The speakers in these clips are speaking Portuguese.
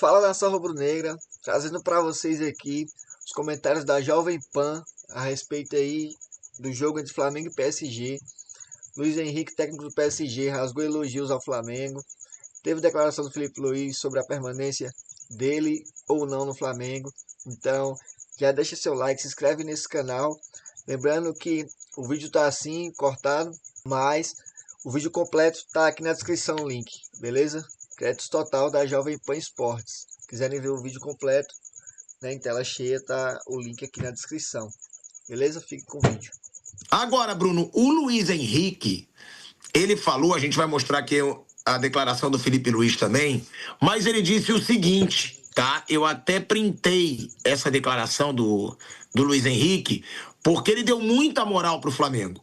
Fala, nação rubro-negra, trazendo para vocês aqui os comentários da Jovem Pan a respeito aí do jogo entre Flamengo e PSG. Luiz Henrique, técnico do PSG, rasgou elogios ao Flamengo. Teve declaração do Felipe Luiz sobre a permanência dele ou não no Flamengo. Então, já deixa seu like, se inscreve nesse canal. Lembrando que o vídeo está assim, cortado, mas o vídeo completo está aqui na descrição, o link, beleza? Créditos total da Jovem Pan Esportes. Se quiserem ver o vídeo completo, né, em tela cheia, tá o link aqui na descrição. Beleza? Fique com o vídeo. Agora, Bruno, o Luiz Henrique, ele falou, a gente vai mostrar aqui a declaração do Felipe Luiz também, mas ele disse o seguinte, tá? Eu até printei essa declaração do Luiz Henrique, porque ele deu muita moral pro Flamengo.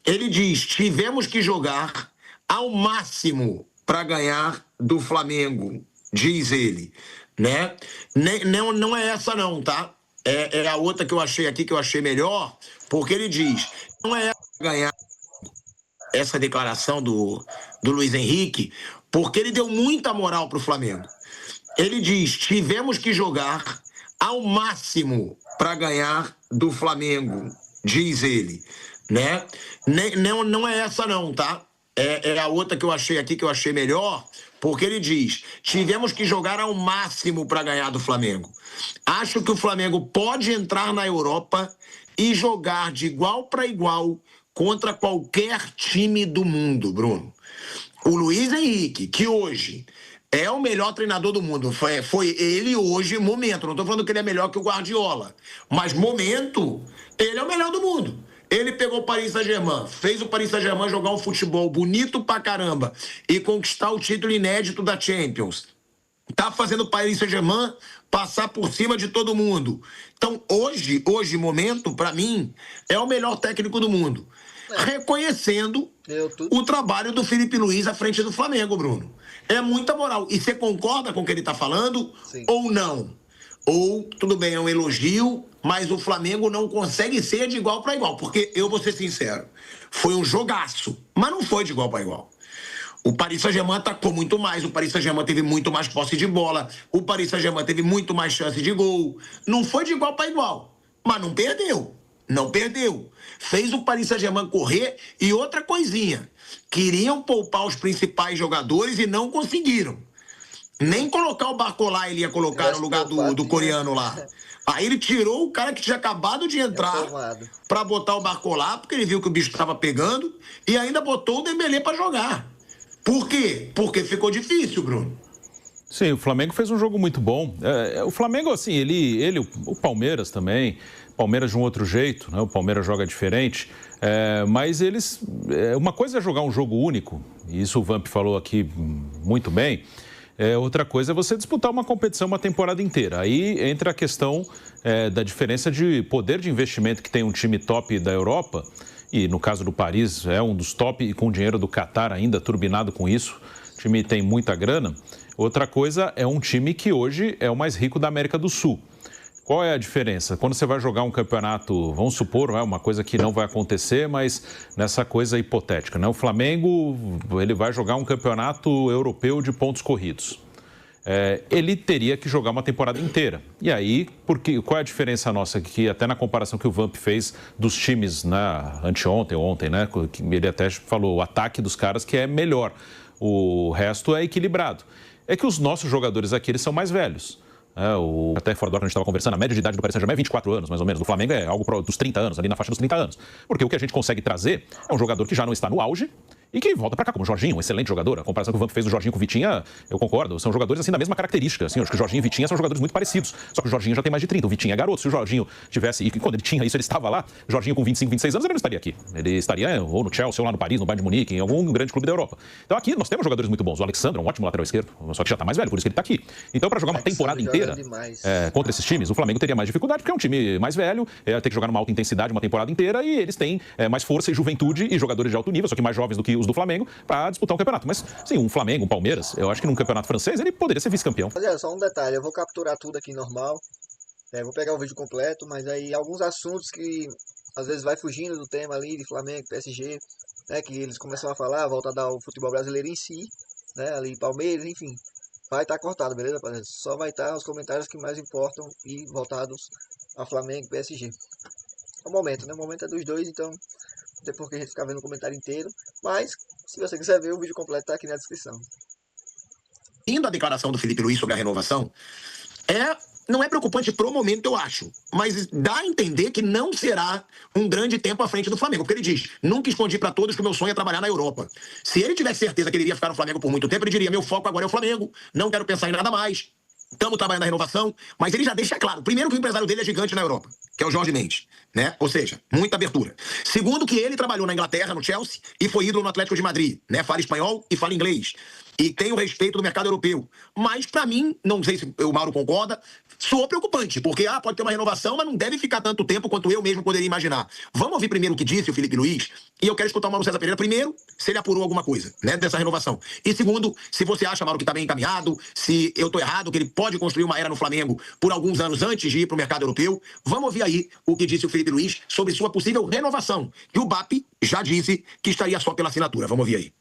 Ele diz: tivemos que jogar ao máximo para ganhar do Flamengo, diz ele, né? Não é essa não, tá? É a outra que eu achei aqui, que eu achei melhor, porque ele diz: não é ganhar essa declaração do Luiz Henrique, porque ele deu muita moral pro Flamengo. Ele diz: tivemos que jogar ao máximo para ganhar do Flamengo, diz ele, né? Não é essa não, tá? É a outra que eu achei aqui, que eu achei melhor, porque ele diz: tivemos que jogar ao máximo para ganhar do Flamengo. Acho que o Flamengo pode entrar na Europa e jogar de igual para igual contra qualquer time do mundo, Bruno. O Luiz Henrique, que hoje é o melhor treinador do mundo, foi ele hoje, momento, não estou falando que ele é melhor que o Guardiola, mas momento, ele é o melhor do mundo. Ele pegou o Paris Saint-Germain, fez o Paris Saint-Germain jogar um futebol bonito pra caramba e conquistar o título inédito da Champions. Tá fazendo o Paris Saint-Germain passar por cima de todo mundo. Então, hoje, momento, pra mim, é o melhor técnico do mundo. Reconhecendo o trabalho do Felipe Luiz à frente do Flamengo, Bruno. É muita moral. E você concorda com o que ele tá falando? Sim. Ou não? Ou, tudo bem, é um elogio, mas o Flamengo não consegue ser de igual para igual. Porque, eu vou ser sincero, foi um jogaço, mas não foi de igual para igual. O Paris Saint-Germain atacou muito mais, o Paris Saint-Germain teve muito mais posse de bola, o Paris Saint-Germain teve muito mais chance de gol. Não foi de igual para igual, mas não perdeu. Não perdeu. Fez o Paris Saint-Germain correr e outra coisinha. Queriam poupar os principais jogadores e não conseguiram. Nem colocar o Barcola ele ia colocar no lugar do coreano lá. Aí ele tirou o cara que tinha acabado de entrar para botar o Barcola, porque ele viu que o bicho estava pegando, e ainda botou o Dembélé para jogar. Por quê? Porque ficou difícil, Bruno. Sim, o Flamengo fez um jogo muito bom. O Flamengo, assim, o Palmeiras também. Palmeiras de um outro jeito, né? O Palmeiras joga diferente. Mas uma coisa é jogar um jogo único, e isso o Vamp falou aqui muito bem. Outra coisa é você disputar uma competição uma temporada inteira. Aí entra a questão da diferença de poder de investimento que tem um time top da Europa, e no caso do Paris é um dos top, e com o dinheiro do Qatar ainda turbinado com isso. O time tem muita grana. Outra coisa é um time que hoje é o mais rico da América do Sul. Qual é a diferença? Quando você vai jogar um campeonato, vamos supor, uma coisa que não vai acontecer, mas nessa coisa hipotética, né? O Flamengo, ele vai jogar um campeonato europeu de pontos corridos. Ele teria que jogar uma temporada inteira. E aí, qual é a diferença nossa? Que até na comparação que o Vamp fez dos times, né, anteontem, ontem, né? Ele até falou o ataque dos caras que é melhor. O resto é equilibrado. É que os nossos jogadores aqui, eles são mais velhos. Até fora do ar, a gente estava conversando, a média de idade do Paris Saint-Germain é 24 anos, mais ou menos. Do Flamengo é algo dos 30 anos, ali na faixa dos 30 anos. Porque o que a gente consegue trazer é um jogador que já não está no auge e que volta para cá, como o Jorginho, um excelente jogador. A comparação que o Vamp fez do Jorginho com o Vitinha, eu concordo. São jogadores assim da mesma característica. Assim, eu acho que o Jorginho e o Vitinha são jogadores muito parecidos. Só que o Jorginho já tem mais de 30, o Vitinha é garoto. Se o Jorginho tivesse, e quando ele tinha isso, ele estava lá, o Jorginho com 25, 26 anos, ele não estaria aqui. Ele estaria ou no Chelsea, ou lá no Paris, no Bayern de Munique, em algum grande clube da Europa. Então aqui nós temos jogadores muito bons. O Alexandre é um ótimo lateral esquerdo, só que já está mais velho, por isso que ele está aqui. Então, para jogar uma temporada inteira contra esses times, o Flamengo teria mais dificuldade, porque é um time mais velho, tem que jogar numa alta intensidade uma temporada inteira, e eles têm mais força e juventude e jogadores de alto nível, só que mais jovens do que os do Flamengo, para disputar um campeonato. Mas, sim, um Flamengo, um Palmeiras, eu acho que num campeonato francês ele poderia ser vice-campeão. Rapaziada, só um detalhe, eu vou capturar tudo aqui normal, vou pegar o vídeo completo, mas aí alguns assuntos que às vezes vai fugindo do tema ali de Flamengo, PSG, né, que eles começam a falar, volta a dar o futebol brasileiro em si, né, ali Palmeiras, enfim. vai estar cortado, beleza, rapaziada? Só vai estar os comentários que mais importam e voltados a Flamengo e PSG. É o momento, né? O momento é dos dois, então não tem por que a gente ficar vendo o comentário inteiro. Mas, se você quiser ver, o vídeo completo tá aqui na descrição. Indo a declaração do Felipe Luiz sobre a renovação, não é preocupante pro momento, eu acho, mas dá a entender que não será um grande tempo à frente do Flamengo, porque ele diz, nunca escondi pra todos que o meu sonho é trabalhar na Europa. Se ele tivesse certeza que ele iria ficar no Flamengo por muito tempo, ele diria, meu foco agora é o Flamengo, não quero pensar em nada mais, estamos trabalhando na renovação, mas ele já deixa claro, primeiro que o empresário dele é gigante na Europa, que é o Jorge Mendes, né? Ou seja, muita abertura. Segundo que ele trabalhou na Inglaterra, no Chelsea, e foi ídolo no Atlético de Madrid, né? Fala espanhol e fala inglês. E tem o respeito do mercado europeu. Mas, pra mim, não sei se o Mauro concorda, soa preocupante, porque pode ter uma renovação, mas não deve ficar tanto tempo quanto eu mesmo poderia imaginar. Vamos ouvir primeiro o que disse o Felipe Luiz, e eu quero escutar o Mauro César Pereira primeiro, se ele apurou alguma coisa, né, dessa renovação. E segundo, se você acha, Mauro, que tá bem encaminhado, se eu tô errado, que ele pode construir uma era no Flamengo por alguns anos antes de ir pro mercado europeu. Vamos ouvir aí o que disse o Felipe Luiz sobre sua possível renovação. E o BAP já disse que estaria só pela assinatura. Vamos ouvir aí.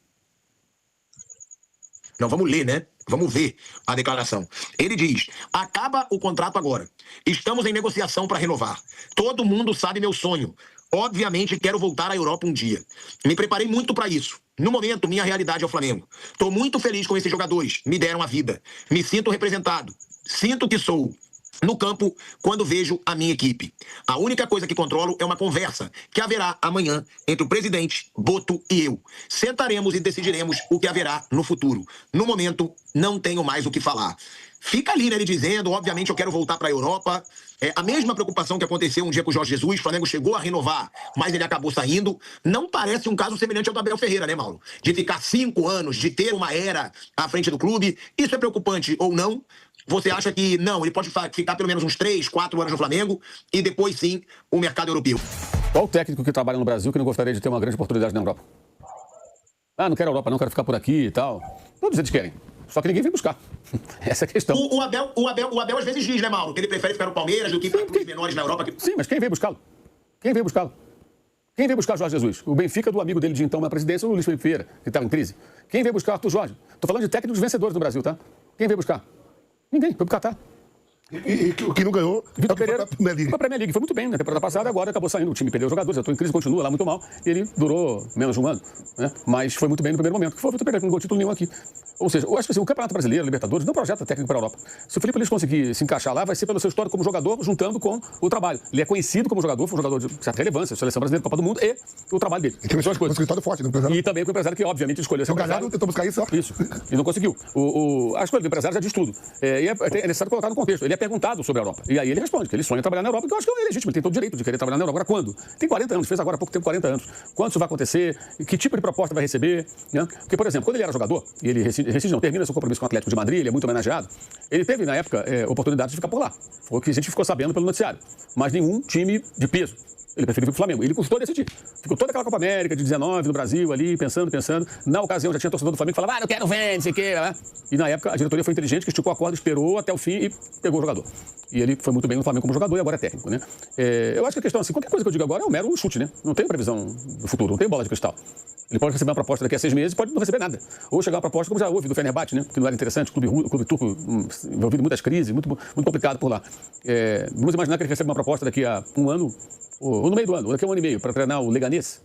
Não, vamos ler, né? Vamos ver a declaração. Ele diz, acaba o contrato agora. Estamos em negociação para renovar. Todo mundo sabe meu sonho. Obviamente quero voltar à Europa um dia. Me preparei muito para isso. No momento, minha realidade é o Flamengo. Estou muito feliz com esses jogadores. Me deram a vida. Me sinto representado. Sinto que sou no campo quando vejo a minha equipe. A única coisa que controlo é uma conversa que haverá amanhã entre o presidente, Boto e eu. Sentaremos e decidiremos o que haverá no futuro. No momento, não tenho mais o que falar. Fica ali, né, ele dizendo, obviamente eu quero voltar para a Europa. É a mesma preocupação que aconteceu um dia com o Jorge Jesus. O Flamengo chegou a renovar, mas ele acabou saindo. Não parece um caso semelhante ao do Abel Ferreira, né, Mauro? De ficar 5 anos, de ter uma era à frente do clube. Isso é preocupante ou não? Você acha que não, ele pode ficar pelo menos uns 3, 4 anos no Flamengo e depois sim o mercado europeu? Qual o técnico que trabalha no Brasil que não gostaria de ter uma grande oportunidade na Europa? Não quero a Europa, não quero ficar por aqui e tal. Todos eles querem. Só que ninguém vem buscar. Essa é a questão. O Abel às vezes diz, né, Mauro, que ele prefere ficar no Palmeiras do que para clubes menores na Europa. Sim, mas quem veio buscá-lo? Quem veio buscá-lo? Quem veio buscar o Jorge Jesus? O Benfica do amigo dele de então na presidência, o Luiz Felipe Vieira, que estava em crise. Quem veio buscar o Arthur Jorge? Estou falando de técnicos vencedores no Brasil, tá? Quem veio buscar? Ninguém, foi pro Catar. E o que não ganhou Vitor Pereira foi pra Premier League. Foi pra Premier League, foi muito bem na temporada passada, agora acabou saindo, o time perdeu os jogadores, eu estou em crise, continua lá muito mal, e ele durou menos de um ano, né? Mas foi muito bem no primeiro momento, que foi o Vitor Pereira, que não ganhou título nenhum aqui. Ou seja, eu acho que assim, o Campeonato Brasileiro, Libertadores, não projeta técnico para a Europa. Se o Felipe Luiz conseguir se encaixar lá, vai ser pelo seu histórico como jogador, juntando com o trabalho. Ele é conhecido como jogador, foi um jogador de certa relevância, seleção brasileira, Copa do Mundo, e o trabalho dele. E tem um escritório forte no empresário. E também com o empresário que, obviamente, escolheu esse O Galhardo tentou buscar isso, ó. Isso, e não conseguiu. A escolha do empresário já diz tudo. E é necessário colocar no contexto. Ele é perguntado sobre a Europa. E aí ele responde que ele sonha em trabalhar na Europa, que eu acho que é legítimo, ele tem todo o direito de querer trabalhar na Europa. Agora, quando? Tem 40 anos, fez agora há pouco tempo 40 anos. Quando isso vai acontecer? Que tipo de proposta vai receber? Né? Porque, por exemplo, quando ele era jogador, e ele termina seu compromisso com o Atlético de Madrid, ele é muito homenageado, ele teve, na época, oportunidade de ficar por lá. Foi o que a gente ficou sabendo pelo noticiário. Mas nenhum time de peso. Ele preferiu ir pro Flamengo. Ele custou decidir. Ficou toda aquela Copa América de 19 no Brasil ali, pensando. Na ocasião já tinha torcedor do Flamengo que falava, não quero ver, não sei o quê. Né? E na época a diretoria foi inteligente, que esticou a corda, esperou até o fim e pegou o jogador. E ele foi muito bem no Flamengo como jogador e agora é técnico, né? Eu acho que a questão, assim, qualquer coisa que eu digo agora é um mero chute, né? Não tem previsão do futuro, não tem bola de cristal. Ele pode receber uma proposta daqui a 6 meses, pode não receber nada. Ou chegar uma proposta, como já houve do Fenerbahçe, né? Que não era interessante, clube turco envolvido em muitas crises, muito complicado por lá. Vamos imaginar que ele recebe uma proposta daqui a um ano, ou no meio do ano, ou daqui a um ano e meio, para treinar o Leganés.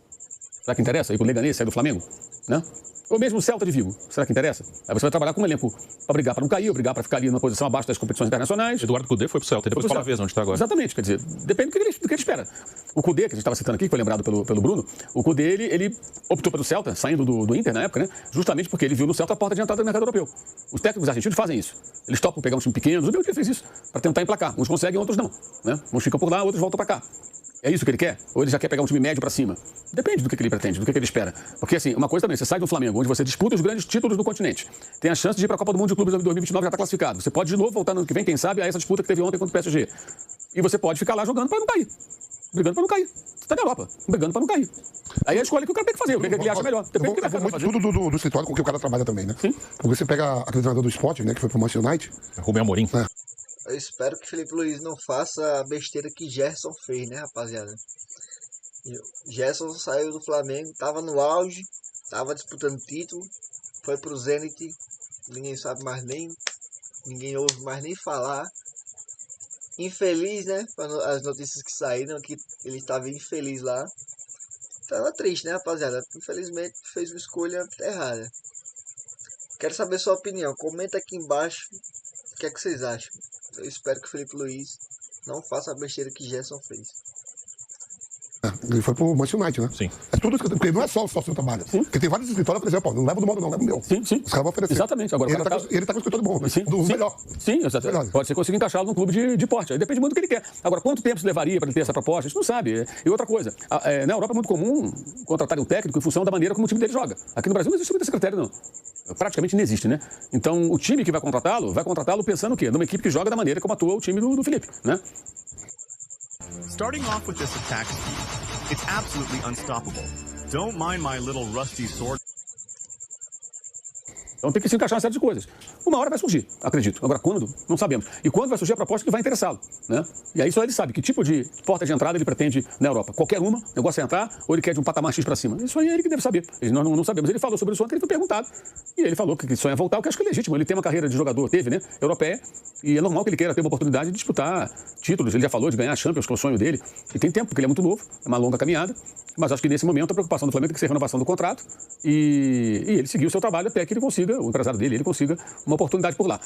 Será que interessa ir pro Leganés, sair do Flamengo? Né? Ou mesmo o Celta de Vigo. Será que interessa? Aí você vai trabalhar com um elenco para brigar para não cair, ou brigar para ficar ali numa posição abaixo das competições internacionais. Eduardo Cudê foi pro Celta, e depois para a vez onde está agora. Exatamente, quer dizer, depende do que ele espera. O Cudê, que a gente estava citando aqui, que foi lembrado pelo Bruno, o Cudê, ele optou pelo Celta, saindo do Inter na época, né? Justamente porque ele viu no Celta a porta de entrada do mercado europeu. Os técnicos argentinos fazem isso. Eles topam pegar um time pequeno, o Beltrán fez isso, para tentar emplacar. Uns conseguem, outros não. Né? Uns ficam por lá, outros voltam para cá. É isso que ele quer? Ou ele já quer pegar um time médio para cima? Depende do que ele pretende, do que ele espera. Porque, assim, uma coisa também, você sai do Flamengo, onde você disputa os grandes títulos do continente, tem a chance de ir para a Copa do Mundo de Clubes em 2029, já está classificado. Você pode de novo voltar no ano que vem, quem sabe, a essa disputa que teve ontem contra o PSG. E você pode ficar lá jogando para não cair. Brigando para não cair. Você está na Europa, brigando para não cair. Aí é a escolha que o cara tem que fazer, o que ele acha melhor. Depende do que ele vai fazer. Tudo do escritório com que o cara trabalha também, né? Sim. Porque você pega aquele treinador do Sport, né, que foi pro Manchester United. Rubem Amorim. Eu espero que Felipe Luiz não faça a besteira que Gerson fez, né, rapaziada? Gerson saiu do Flamengo, tava no auge, tava disputando título, foi pro Zenit, ninguém sabe mais nem ninguém ouve mais nem falar. Infeliz, né? As notícias que saíram, que ele estava infeliz lá. Tava triste, né, rapaziada? Infelizmente fez uma escolha errada. Quero saber sua opinião. Comenta aqui embaixo o que é que vocês acham. Eu espero que o Felipe Luiz não faça a besteira que Gerson fez. Ele foi pro Manchester United, né? Sim. É tudo isso, porque não é só o seu trabalho. Sim. Porque tem vários escritórios que dizem, pô, não leva do modo não, leva o meu. Sim, sim. Os caras vão oferecer. Exatamente. Agora, ele tá com o escritório bom, sim, do sim, melhor. Sim, exatamente. Pode ser conseguir encaixá-lo num clube de porte. Aí depende muito do que ele quer. Agora, quanto tempo se levaria para ele ter essa proposta? A gente não sabe. E outra coisa, na Europa é muito comum contratar um técnico em função da maneira como o time dele joga. Aqui no Brasil não existe muito esse critério, não. Praticamente não existe, né? Então, o time que vai contratá-lo pensando o quê? Numa equipe que joga da maneira como atua o time do Felipe, né? Starting off with this attack speed, it's absolutely unstoppable. Don't mind my little rusty sword. Então tem que se encaixar uma série de coisas. Uma hora vai surgir, acredito. Agora, quando? Não sabemos. E quando vai surgir a proposta que vai interessá-lo, né? E aí só ele sabe que tipo de porta de entrada ele pretende na Europa. Qualquer uma, o negócio é entrar, ou ele quer de um patamar X para cima. Isso aí é ele que deve saber. Nós não sabemos. Ele falou sobre isso ontem, ele foi perguntado. E ele falou que sonha voltar, o que eu acho que é legítimo. Ele tem uma carreira de jogador, teve, né? Europeia. E é normal que ele queira ter uma oportunidade de disputar títulos. Ele já falou de ganhar a Champions, que é o sonho dele. E tem tempo, porque ele é muito novo, é uma longa caminhada. Mas acho que nesse momento a preocupação do Flamengo tem que ser a renovação do contrato e ele seguir o seu trabalho até que ele consiga, o empresário dele, ele consiga uma oportunidade por lá.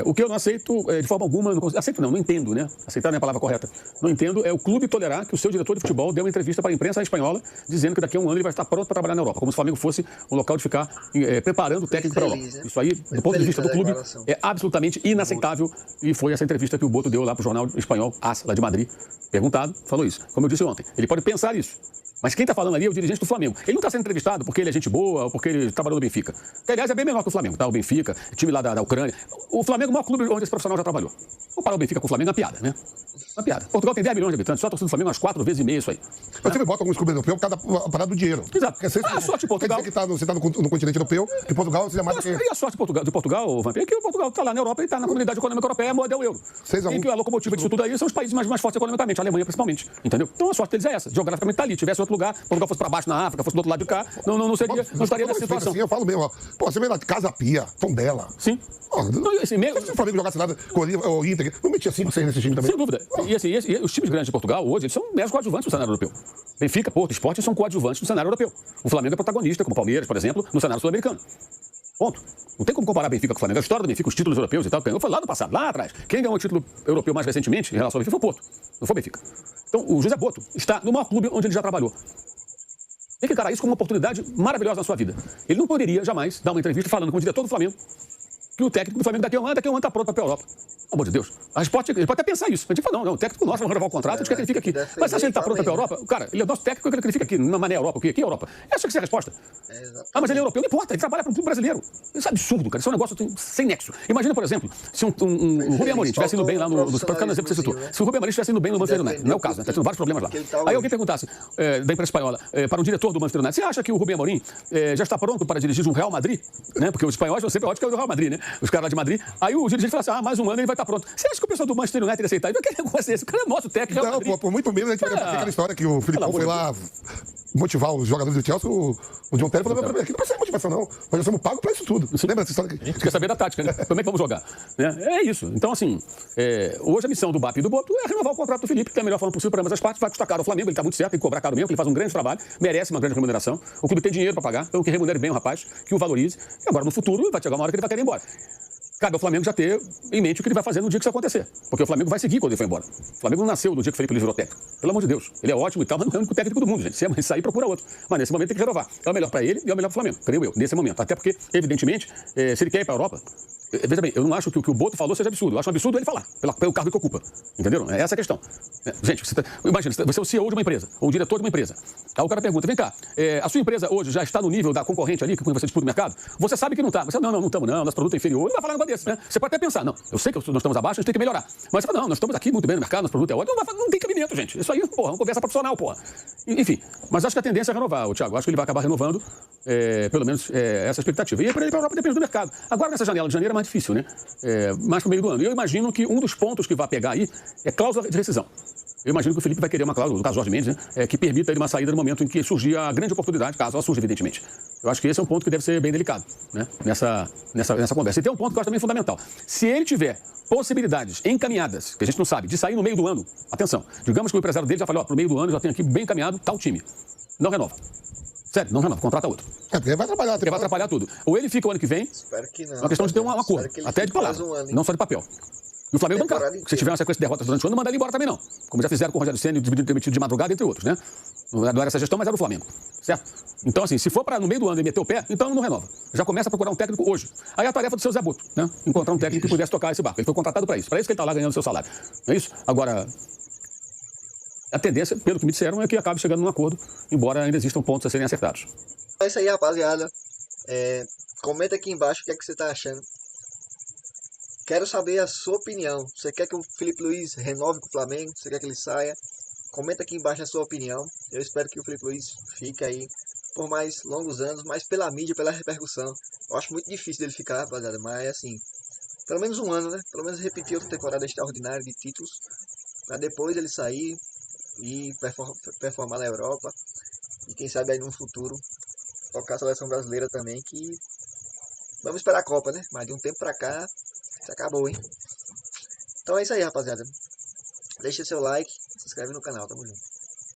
O que eu não aceito, de forma alguma, não entendo, né? Aceitar não é a palavra correta. Não entendo é o clube tolerar que o seu diretor de futebol deu uma entrevista para a imprensa espanhola dizendo que daqui a um ano ele vai estar pronto para trabalhar na Europa, como se o Flamengo fosse um local de ficar preparando o técnico para a Europa. Né? Isso aí, do ponto de vista do clube, é absolutamente inaceitável e foi essa entrevista que o Boto deu lá para o jornal espanhol AS, lá de Madrid, perguntado, falou isso. Como eu disse ontem, ele pode pensar isso. Mas quem está falando ali é o dirigente do Flamengo. Ele não está sendo entrevistado porque ele é gente boa ou porque ele trabalhou no Benfica. Que, aliás, é bem menor que o Flamengo, tá? O Benfica, time lá da Ucrânia. O Flamengo é o maior clube onde esse profissional já trabalhou. Comparar o Benfica com o Flamengo é uma piada, né? Uma piada. Portugal tem 10 milhões de habitantes, só a torcida do Flamengo umas 4 vezes e meia isso aí. Mas você bota alguns clubes europeus cada parada do dinheiro. Exato. A sorte de Portugal. Quer dizer que você está no continente europeu, que Portugal seja mais... E a sorte de Portugal, Vampir, é que o Portugal está lá na Europa e está na comunidade econômica europeia, a moeda é o euro. 6-1. E que a locomotiva disso tudo aí são os países mais fortes economicamente, a Alemanha principalmente. Entendeu? Então a sorte deles é essa. Geograficamente está ali. Tivesse outro lugar, Portugal fosse para baixo na África, fosse do outro lado de cá, não estaria nessa situação. Assim, eu falo mesmo, ó. Pô, você vê lá, Casa Pia, Tondela. Sim. Se o Flamengo jogasse nada com o Inter, não metia 5, 6 nesse time também. Sem dúvida. E assim, os times grandes de Portugal hoje, eles são meros coadjuvantes no cenário europeu. Benfica, Porto, Sport são coadjuvantes no cenário europeu. O Flamengo é protagonista, como o Palmeiras, por exemplo, no cenário sul-americano. Ponto. Não tem como comparar Benfica com o Flamengo. A história do Benfica, os títulos europeus e tal, foi lá no passado, lá atrás. Quem ganhou o título europeu mais recentemente em relação ao Benfica foi o Porto, não foi o Benfica. Então, o José Boto está no maior clube onde ele já trabalhou. Tem que encarar isso como uma oportunidade maravilhosa na sua vida. Ele não poderia jamais dar uma entrevista falando com o diretor do Flamengo que o técnico do Flamengo daqui a um ano está pronto para a Europa. Pelo amor de Deus. A resposta, ele pode até pensar isso. A gente fala, não, o técnico nosso vai renovar o contrato, a gente quer que ele fique aqui. Mas você acha que ele está pronto para a Europa? Cara, ele é o nosso técnico, eu quero que ele fique aqui, na mané Europa. Aqui é Europa. Essa que é a resposta. Mas ele é europeu, não importa, ele trabalha para um clube brasileiro. Isso é absurdo, cara. Isso é um negócio sem nexo. Imagina, por exemplo, se o Rubem Amorim estivesse indo bem lá no exemplo que você citou. Se o Rubem Amorim estivesse indo bem no Manchester United, não é o caso, né? Está tendo vários problemas lá. Aí alguém perguntasse, da imprensa espanhola, para um diretor do Manchester United, você acha que o Rubem Amorim já está pronto para dirigir um Real Madrid? Né? Porque os espanhóis vão sempre ótimo que é o Real Madrid, né? Os caras lá de Madrid. Aí o dirigente fala assim, mais um ano ele vai estar pronto. Você acha que o pessoal do Manchester United ia aceitar? E que negócio é esse? O cara é nosso técnico. Não, por muito menos a gente vai lembrar aquela história que o Filipão foi lá motivar os jogadores do Chelsea, o John Terry falou, aqui não precisa de motivação não, nós somos pagos para isso tudo. Lembra dessa história aqui? A gente quer saber da tática, né? Como é que vamos jogar? É isso. Então, assim, hoje a missão do BAP e do Boto é renovar o contrato do Felipe, que é a melhor forma possível para ambas as partes. Vai custar caro ao Flamengo, ele está muito certo, tem que cobrar caro mesmo, ele faz um grande trabalho, merece uma grande remuneração. O clube tem dinheiro para pagar, então que remunere bem o rapaz, que o valorize. E agora, no futuro, vai chegar uma hora que ele vai querer ir embora. Cabe ao Flamengo já ter em mente o que ele vai fazer no dia que isso acontecer. Porque o Flamengo vai seguir quando ele for embora. O Flamengo não nasceu no dia que o Felipe Luiz virou técnico. Pelo amor de Deus. Ele é ótimo e tal, mas não é o único técnico do mundo, gente. Se sair, procura outro. Mas nesse momento tem que renovar. É o melhor para ele e é o melhor para o Flamengo, creio eu, nesse momento. Até porque, evidentemente, se ele quer ir para a Europa, veja bem, eu não acho que o que o Boto falou seja absurdo. Eu acho um absurdo ele falar, pelo cargo que ocupa. Entenderam? É essa a questão. Gente, imagina, você é o CEO de uma empresa, ou o diretor de uma empresa. Aí o cara pergunta, vem cá, a sua empresa hoje já está no nível da concorrente ali, que você disputa o mercado? Você sabe que não está. Você não estamos não, nosso produto é inferior. Ele vai falar um negócio desse, né? Você pode até pensar, não, eu sei que nós estamos abaixo, a gente tem que melhorar. Mas você fala, não, nós estamos aqui muito bem no mercado, nosso produto é ótimo. Não tem cabimento, gente. Isso aí, porra, é uma conversa profissional, porra. Enfim, mas acho que a tendência é renovar, o Thiago. Acho que ele vai acabar renovando, pelo menos, essa expectativa. E para ele para a Europa depende do mercado. Agora, nessa janela de janeiro é mais difícil, né? Mais pro meio do ano. E eu imagino que um dos pontos que vai pegar aí é cláusula de rescisão. Eu imagino que o Felipe vai querer uma cláusula, no caso Jorge Mendes, né, que permita ele uma saída no momento em que surgir a grande oportunidade, caso ela surja, evidentemente. Eu acho que esse é um ponto que deve ser bem delicado, né, nessa conversa. E tem um ponto que eu acho também fundamental. Se ele tiver possibilidades encaminhadas, que a gente não sabe, de sair no meio do ano, atenção, digamos que o empresário dele já falou, pro meio do ano já tem aqui bem encaminhado tal time. Não renova. Sério, não renova, contrata outro. Porque vai trabalhar. Porque vai atrapalhar tudo. Ou ele fica o ano que vem, Espero que não. é uma questão de ter um acordo, até de palavra, não só de papel. E o Flamengo bancar. Se tiver uma sequência de derrotas durante o ano, não manda ele embora também não. Como já fizeram com o Rogério Ceni, demitido de madrugada, entre outros, né? Não era essa gestão, mas era o Flamengo. Certo? Então, assim, se for para no meio do ano e meter o pé, então não renova. Já começa a procurar um técnico hoje. Aí a tarefa do seu Zé Buto, né? Encontrar um técnico que pudesse tocar esse barco. Ele foi contratado para isso. Para isso que ele está lá ganhando seu salário. Não é isso? Agora, a tendência, pelo que me disseram, é que acabe chegando num acordo, embora ainda existam pontos a serem acertados. É isso aí, rapaziada. Comenta aqui embaixo o que é que você tá achando. Quero saber a sua opinião. Você quer que o Felipe Luiz renove com o Flamengo? Você quer que ele saia? Comenta aqui embaixo a sua opinião. Eu espero que o Felipe Luiz fique aí por mais longos anos, mas pela mídia, pela repercussão. Eu acho muito difícil dele ficar, rapaziada, mas assim, pelo menos um ano, né? Pelo menos repetir outra temporada extraordinária de títulos, para depois ele sair e performar na Europa. E quem sabe aí no futuro tocar a seleção brasileira também, que vamos esperar a Copa, né? Mas de um tempo pra cá, isso acabou, hein? Então é isso aí, rapaziada. Deixa seu like, se inscreve no canal, tamo junto.